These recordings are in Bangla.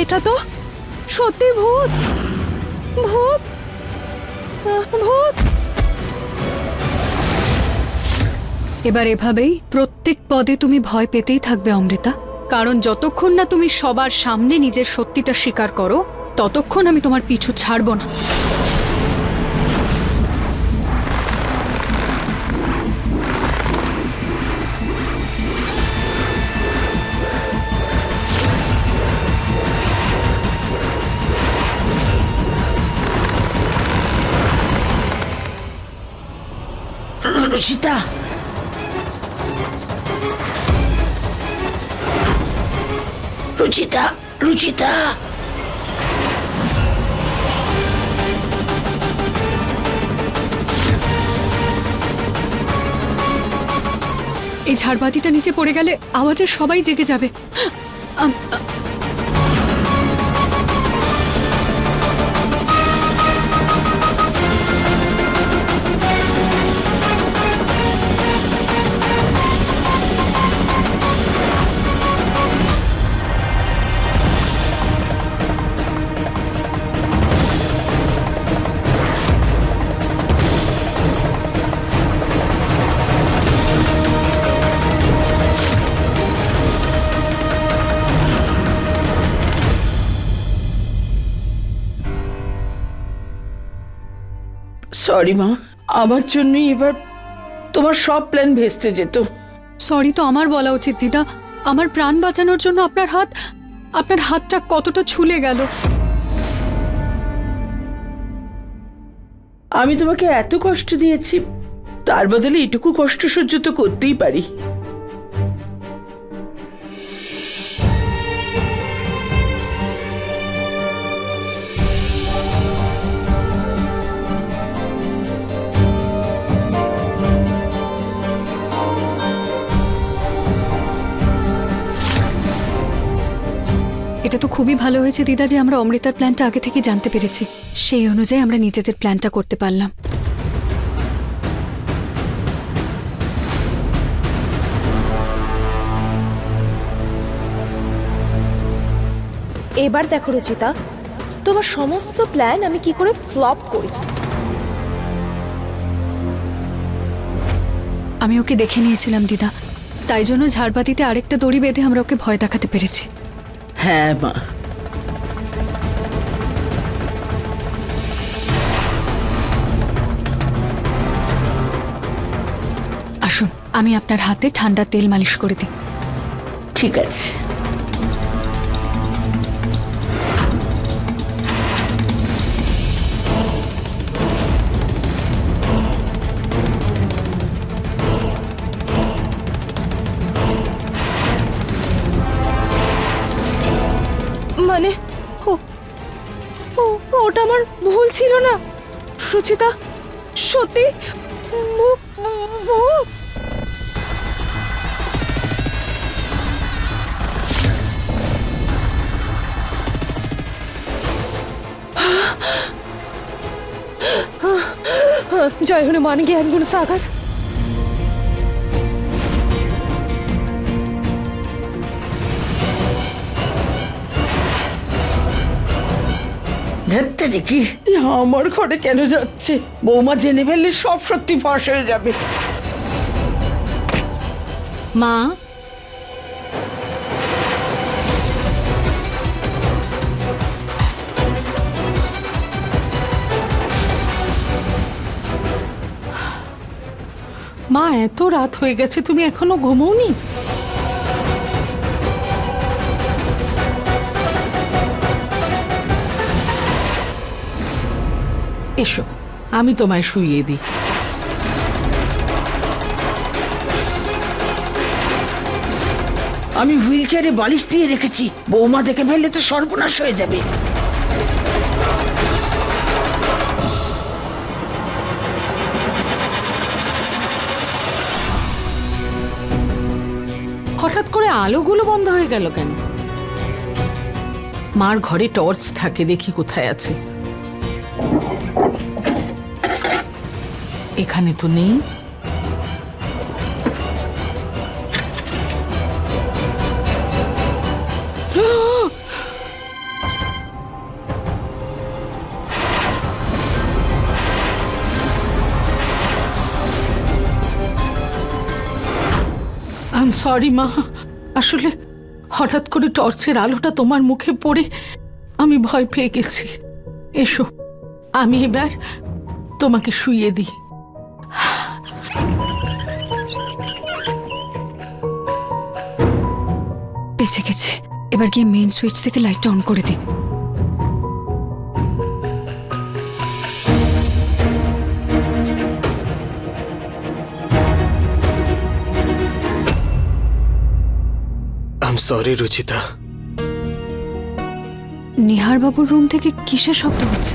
এটা তো সত্যি ভূত। ভূত, ভূত। এবার এভাবেই প্রত্যেক পদে তুমি ভয় পেতেই থাকবে অমৃতা, কারণ যতক্ষণ না তুমি সবার সামনে নিজের সত্যিটা স্বীকার করো ততক্ষণ আমি তোমার পিছু ছাড়বো না। রুচিতা, রুচিতা, রুচিতা। এই ঝাড়বাতিটা নিচে পড়ে গেলে আওয়াজে সবাই জেগে যাবে। সরি মা, আমার জন্যই এবার তোমার সব প্ল্যান ভেস্তে যেত। সরি তো আমার বলা উচিত দিদা। আমার প্রাণ বাঁচানোর জন্য আপনার হাতটা কতটা ছুলে গেল। আমি তোমাকে এত কষ্ট দিয়েছি, তার বদলে এটুকু কষ্ট সহ্য তো করতেই পারি। এটা তো খুবই ভালো হয়েছে দিদা যে আমরা অমৃতার প্ল্যানটা আগে থেকে জানতে পেরেছি। সেই অনুযায়ী আমরা নিজেদের প্ল্যানটা করতে পারলাম। এবার দেখো রুচিতা, তোমার সমস্ত প্ল্যান আমি কি করে ফ্লপ করি। আমি ওকে দেখে নিয়েছিলাম দিদা, তাই জন্য ঝাড়বাতিতে আরেকটা দড়ি বেঁধে আমরা ওকে ভয় দেখাতে পেরেছি। হ্যাঁ মা, আসুন আমি আপনার হাতে ঠান্ডা তেল মালিশ করে দিই। ঠিক আছে। মানে ওটা আমার ভুল ছিল না রুচিতা, সত্যি ভূত। জয় হনুমান জ্ঞান গুণ সাগর। ধরতে দেখি আমার ঘরে কেন যাচ্ছে? বৌমা জেনে ফেললে সব সত্যি ফাঁস হয়ে যাবে। মা, মা, এত রাত হয়ে গেছে, তুমি এখনো ঘুমোওনি? এসো, আমি তোমায় শুইয়ে দিই। আমি হুইল চেয়ারে বালিশ দিয়ে রেখেছি, বৌমা দেখে ফেললে তো সর্বনাশ হয়ে যাবে। হঠাৎ করে আলোগুলো বন্ধ হয়ে গেল কেন? মার ঘরে টর্চ থাকে, দেখি কোথায় আছে। এখানে তো নেই। আই সরি মা, আসলে হঠাৎ করে টর্চের আলোটা তোমার মুখে পড়ে আমি ভয় পেয়ে গেছি। এসো, আমি এবার তোমাকে শুইয়ে দিই। বেঁচে গেছে। এবার গিয়ে মেইন সুইচ থেকে লাইটটা অন করে দিই। I sorry Ruchita. নিহার বাবুর রুম থেকে কিসের শব্দ হচ্ছে?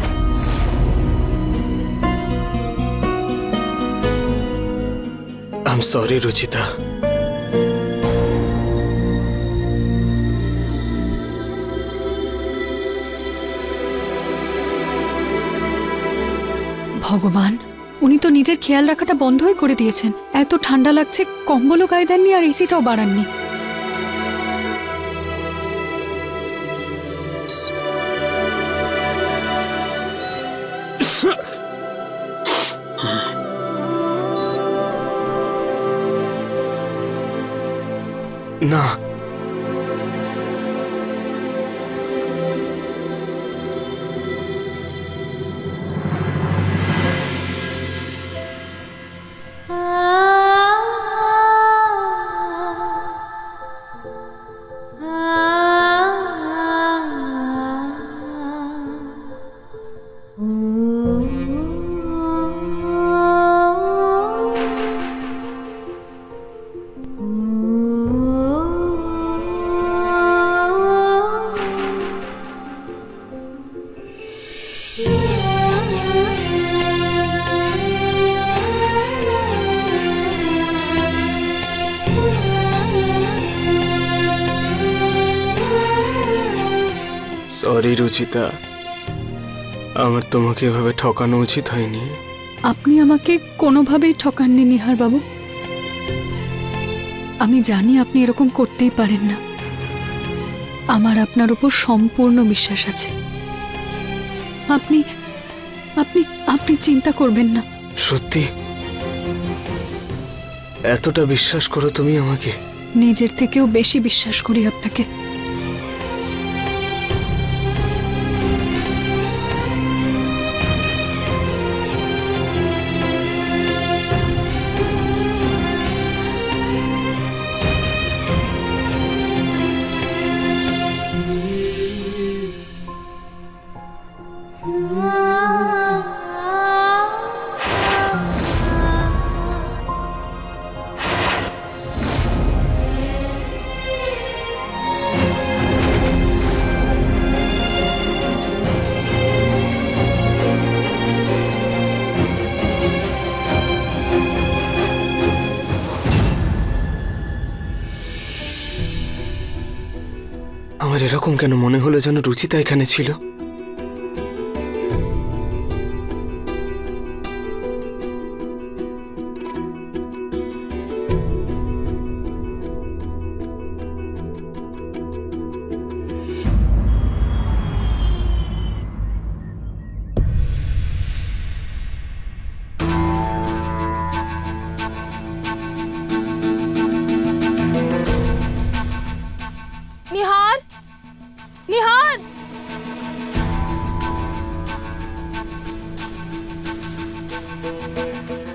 I sorry Ruchita. ভগবান, উনি তো নিজের খেয়াল রাখাটা বন্ধই করে দিয়েছেন। এত ঠান্ডা লাগছে, কম্বলও গায়ে দেননি আর এসিটাও বাড়াননি। না, সরি রুচিতা, আমার তোমাকে এভাবে ঠকানো উচিত হয়নি। আপনি আমাকে কোনোভাবেই ঠকাননি নিহার বাবু। আমি জানি আপনি এরকম করতেই পারেন না। আমার আপনার উপর সম্পূর্ণ বিশ্বাস আছে। আপনি আপনি আপনি চিন্তা করবেন না। সত্যি এতটা বিশ্বাস করো তুমি আমাকে? নিজের থেকেও বেশি বিশ্বাস করি আপনাকে। আমার এরকম কেন মনে হলো যেন রুচিতা এখানে ছিল? নিহার, নিহার,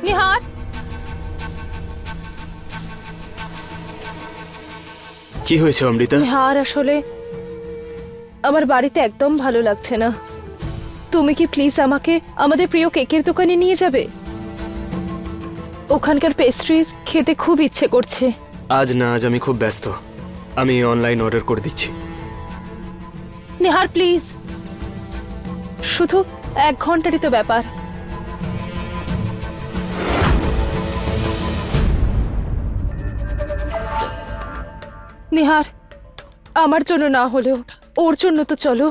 নিহার, কি হয়েছে অমৃতা? নিহার, আসলে আমার বাড়িতে একদম ভালো লাগছে না। তুমি কি প্লিজ আমাকে আমাদের প্রিয় কেকের দোকানে নিয়ে যাবে? ওখানকার পেস্ট্রিজ খেতে খুব ইচ্ছে করছে। আজ না, আজ আমি খুব ব্যস্ত। আমি অনলাইন অর্ডার করে দিচ্ছি। নিহার প্লিজ, শুধু 1 ঘন্টারই তো ব্যাপার। নিহার, আমার জন্য না হলেও ওর জন্য তো চলো।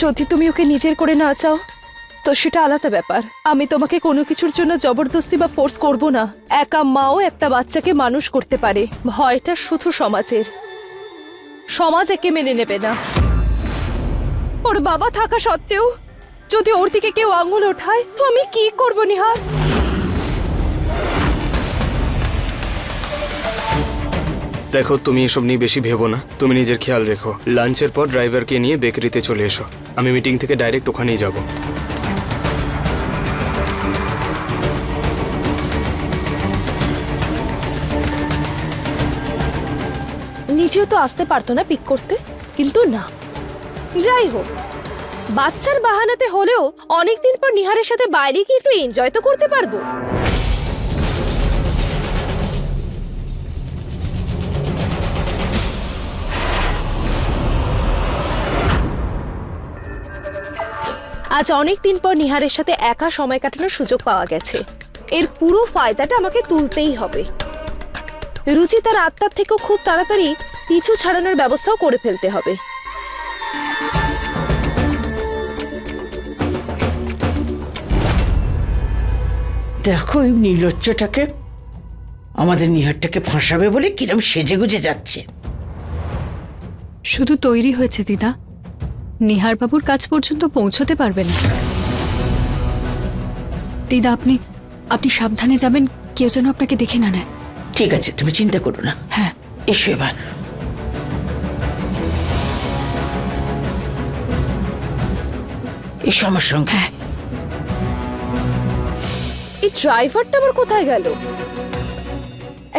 যদি তুমি ওকে নিজের করে না চাও তো সেটা আলাদা ব্যাপার। আমি তোমাকে কোনো কিছুর জন্য জবরদস্তি বা ফোর্স করব না। একা মাও একটা বাচ্চাকে মানুষ করতে পারে। ভয়টা শুধু সমাজের। সমাজ একে মেনে নেবে না। ওর বাবা থাকা সত্ত্বেও যদি ওর দিকে কেউ আঙুল ওঠায় তো আমি কি করব নিহার? দেখো, তুমি এসব নিয়ে বেশি ভেবো না, তুমি নিজের খেয়াল রেখো। লাঞ্চের পর ড্রাইভারকে নিয়ে বেকারিতে চলে এসো, আমি মিটিং থেকে ডাইরেক্ট ওখানেই যাব। নিজেও তো আসতে পারতো না পিক করতে, কিন্তু না, যাই হোক, বাচ্চার বাহানাতে হলেও অনেকদিন পর নিহারের সাথে বাইরে কি একটু এনজয় তো করতে পারবো। আজ অনেক দিন পর নিহারের সাথে একা সময় কাটানোর সুযোগ পাওয়া গেছে, এর পুরো ফায়দাটা আমাকে তুলতেই হবে। রুচি তার আত্মার থেকেও খুব তাড়াতাড়ি পিছু ছাড়ানোর ব্যবস্থাও করে ফেলতে হবে। দেখো এই নির্লজ্জটাকে, আমাদের নিহারটাকে ফাঁসাবে বলে কিরম সেজে গুজে যাচ্ছে। শুধু তৈরি হয়েছে দিদা, নিহার বাবুর কাজ পর্যন্ত পৌঁছতে পারবে না। দিদা আপনি আপনি সাবধানে যাবেন, কেউ যেন আপনাকে দেখে না নেয়। ঠিক আছে, তুমি চিন্তা করো না। হ্যাঁ, এসো এবার। এসো আমার সঙ্গে। হ্যাঁ। এই ড্রাইভারটা আবার কোথায় গেল?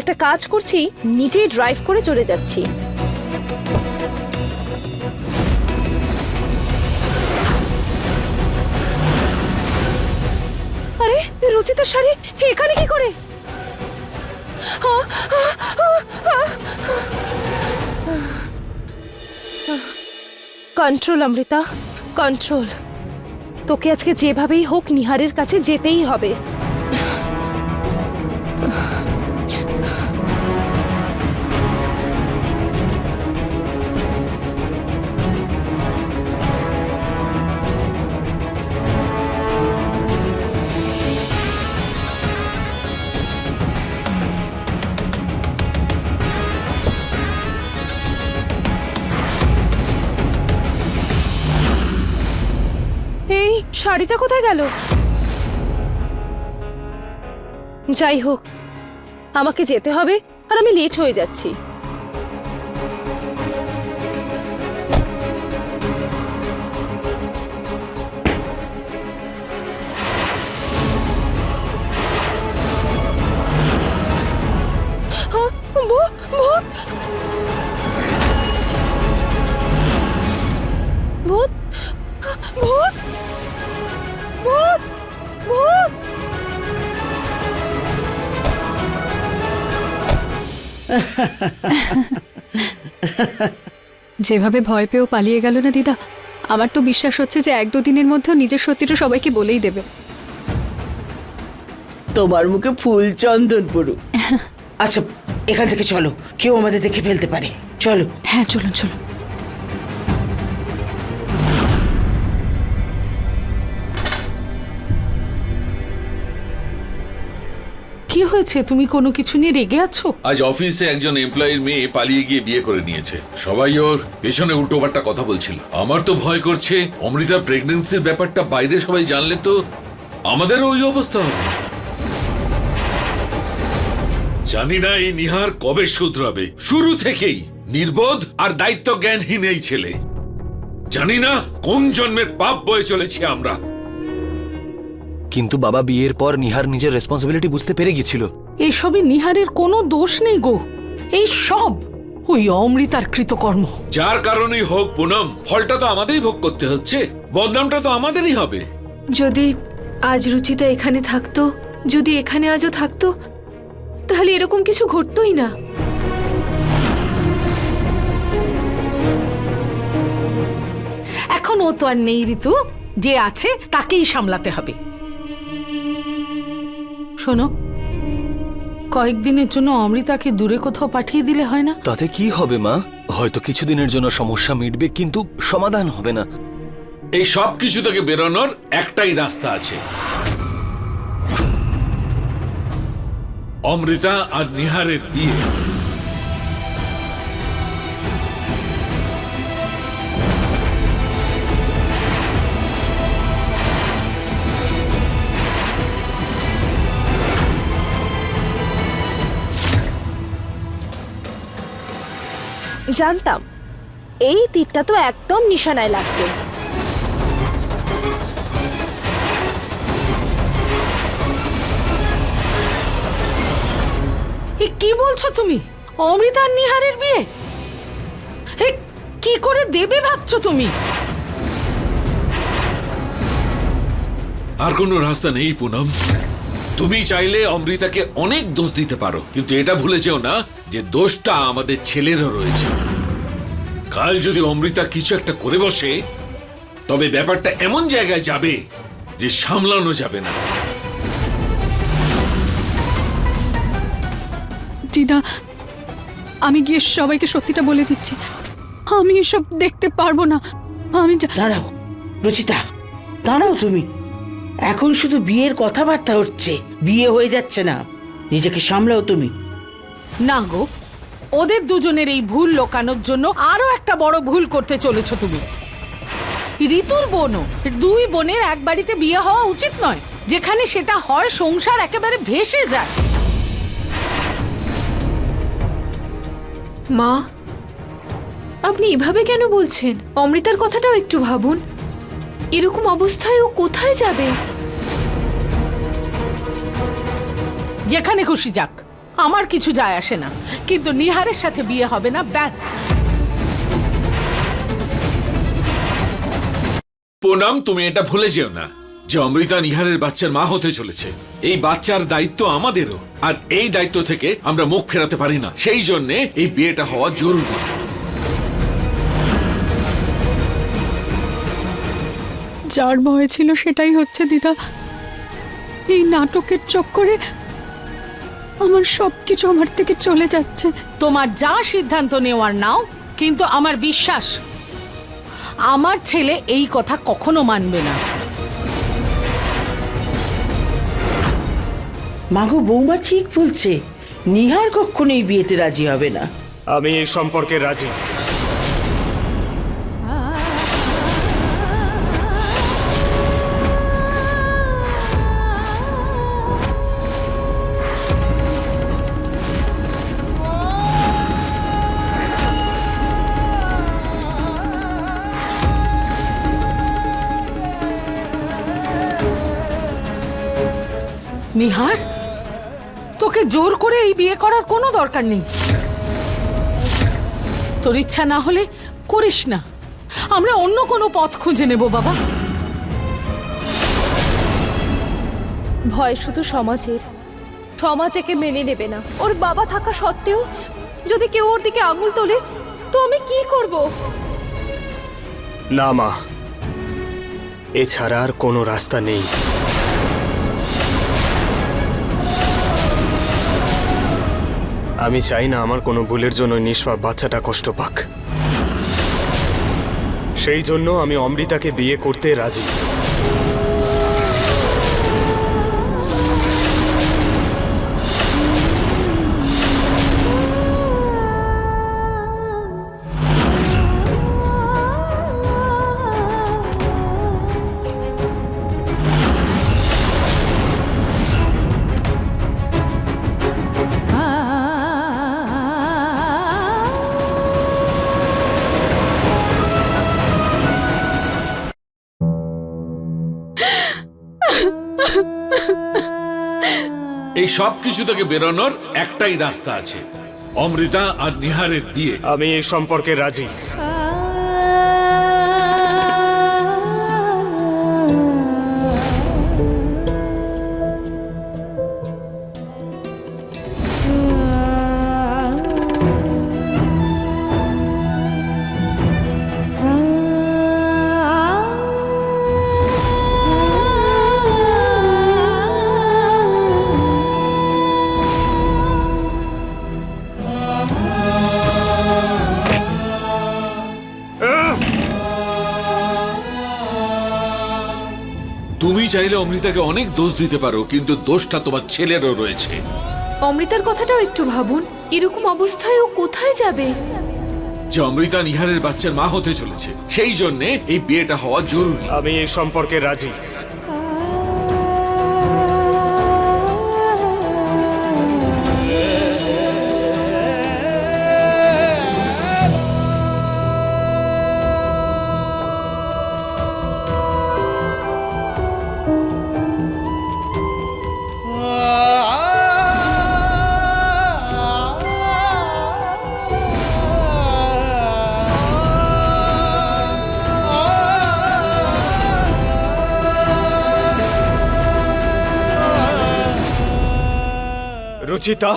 একটা কাজ করছি, নিজেই ড্রাইভ করে চলে যাচ্ছি। আরে রুচিতার শাড়ি এখানে কি করে? Control Amrita, control. তোকে আজকে যেভাবেই হোক নিহারের কাছে যেতেই হবে। এই শাড়িটা কোথায় গেল? যাই হোক, আমাকে যেতে হবে আর আমি লেট হয়ে যাচ্ছি। ভূত, ভূত, ভূত, ভূত, ভূত, ভূত। যেভাবে ভয় পেয়েও পালিয়ে গেল না দিদা, আমার তো বিশ্বাস হচ্ছে যে 1-2 দিনের মধ্যেও নিজের সত্যিটা সবাইকে বলেই দেবে। তোমার মুখে ফুল চন্দন পড়ুক। আচ্ছা, এখান থেকে চলো, কেউ আমাদের দেখে ফেলতে পারে। চলো। হ্যাঁ, চলুন চলুন। কি হয়েছে? তুমি কোনো কিছু নিয়ে রেগে আছো? আজ অফিসে একজন এমপ্লয়ির মেয়ে পালিয়ে গিয়ে বিয়ে করে নিয়েছে। সবাই ওর পেছনে উল্টোপাল্টা কথা বলছিল। আমার তো ভয় করছে অমৃতা প্রেগন্যান্সির ব্যাপারটা বাইরে সবাই জানলে তো আমাদেরও ওই অবস্থা হবে। জানি না এই নিহার কবে শুধরাবে। শুরু থেকেই নির্বোধ আর দায়িত্ব জ্ঞানহীন এই ছেলে। জানি না কোন জন্মের পাপ বয়ে চলেছি আমরা। কিন্তু বাবা, বিয়ের পর নিহার নিজের রেসপন্সিবিলিটি বুঝতে পেরে গেছিল। এসবে নিহারের কোনো দোষ নেই গো, এই সব ওই অমৃতার কৃতকর্ম। যার কারণেই হোক পুনম, ফলটা তো আমাদেরই ভোগ করতে হচ্ছে, বদনামটা তো আমাদেরই হবে। যদি আজ রুচিতা এখানে থাকতো, যদি এখানে আজও থাকতো, তাহলে এরকম কিছু ঘটতোই না। এখন ও তো আর নেই ঋতু, যে আছে তাকেই সামলাতে হবে। শোনো, কয়েকদিনের জন্য অমৃতাকে দূরে কোথাও পাঠিয়ে দিলে হয় না? তাতে কি হবে মা? হয়তো কিছুদিনের জন্য সমস্যা মিটবে, কিন্তু সমাধান হবে না। এই সব কিছু থেকে বেরোনোর একটাই রাস্তা আছে, অমৃতা আর নিহারের বিয়ে। জানতাম এই তীরটা তো একদম নিশানায় লাগবে। এ কি বলছো তুমি? অমৃতা আর নিহারের বিয়ে এ কি করে দেবে ভাবছো তুমি? আর কোনো রাস্তা নেই পুনম। তুমি চাইলে অমৃতাকে অনেক দোষ দিতে পারো, কিন্তু এটা ভুলে যেও না যে দোষটা আমাদের ছেলেরও রয়েছে। কাল যদি অমৃতা কিছু একটা করে বসে, তবে ব্যাপারটা এমন জায়গায় যাবে যে সামলানো যাবে না। দিদা, আমি গিয়ে সবাইকে সত্যিটা বলে দিচ্ছি। আমি এসব দেখতে পারবো না। আমি দাঁড়াও রুচিতা, দাঁড়াও তুমি। এখন শুধু বিয়ের কথাবার্তা হচ্ছে, বিয়ে হয়ে যাচ্ছে না। নিজেকে সামলাও তুমি। না গো, ওদের দুজনের এই ভুল লোকানোর জন্য আরো একটা বড় ভুল করতে চলেছো তুমি। ঋতুর বোনও, দুই বোনের এক বাড়িতে বিয়ে হওয়া উচিত নয়। যেখানে সেটা হয় সংসার একেবারে ভেসে যায়। মা, আপনি এভাবে কেন বলছেন? অমৃতার কথাটাও একটু ভাবুন। এরকম অবস্থায় ও কোথায় যাবে? যেখানে খুশি যাক, আমার কিছু যায় আসে না, কিন্তু নিহারের সাথে বিয়ে হবে না, ব্যাস। পুনম, তুমি এটা ভুলে যেও না যে অমৃতা নিহারের বাচ্চার মা হতে চলেছে। এই বাচ্চার দায়িত্ব আমাদেরও, আর এই দায়িত্ব থেকে আমরা মুখ ফেরাতে পারি না। সেই জন্যে এই বিয়েটা হওয়া জরুরি। যার ভয় ছিল সেটাই হচ্ছে দিদা। এই নাটকের চক্করে আমার সবকিছু আমার থেকে চলে যাচ্ছে। তোমার যা সিদ্ধান্ত নেওয়ার নাও, কিন্তু আমার বিশ্বাস আমার ছেলে এই কথা কখনো মানবে না। মাগো, বৌমা ঠিক বলছে। নিহার কখনো এই বিয়েতে রাজি হবে না। আমি এই সম্পর্কে রাজি। নিহার, তোকে জোর করে এই বিয়ে করার কোনো দরকার নেই। তোর ইচ্ছা না হলে করিস না, আমরা অন্য কোনো পথ খুঁজে নেব বাবা। ভয় শুধু সমাজের, সমাজ একে মেনে নেবে না। ওর বাবা থাকা সত্ত্বেও যদি কেউ ওর দিকে আঙুল তোলে, তো আমি কি করব? না মা, এছাড়া আর কোনো রাস্তা নেই। আমি চাই না আমার কোনো ভুলের জন্য নিষ্পাপ বাচ্চাটা কষ্ট পাক। সেই জন্য আমি অমৃতাকে বিয়ে করতে রাজি। এই সব কিছু থেকে বেরোনোর একটাই রাস্তা আছে, অমৃতা আর নিহারের বিয়ে। আমি এই সম্পর্কে রাজি। তুমি চাইলে অমৃতাকে অনেক দোষ দিতে পারো, কিন্তু দোষটা তোমার ছেলেরও রয়েছে। অমৃতার কথাটাও একটু ভাবুন। এরকম অবস্থায় ও কোথায় যাবে? যে অমৃতা নিহারের বাচ্চার মা হতে চলেছে, সেই জন্যে এই বিয়েটা হওয়া জরুরি। আমি এই সম্পর্কে রাজি। রুচিতা,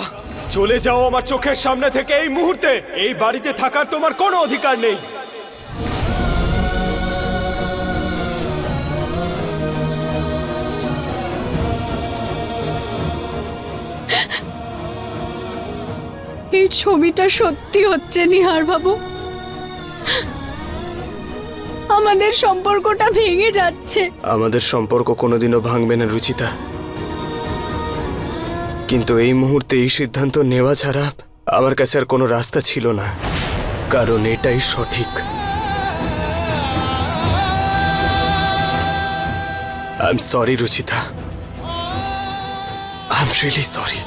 চলে যাও আমার চোখের সামনে থেকে এই মুহূর্তে। এই বাড়িতে থাকার তোমার কোনো অধিকার নেই। এই ছবিটা সত্যি হচ্ছে নিহার বাবু। আমাদের সম্পর্কটা ভেঙে যাচ্ছে। আমাদের সম্পর্ক কোনোদিনও ভাঙবে না রুচিতা, কিন্তু এই মুহূর্তে এই সিদ্ধান্ত নেওয়া ছাড়া আমার কাছে আর কোনো রাস্তা ছিল না, কারণ এটাই সঠিক। I am sorry Ruchita, I am really sorry.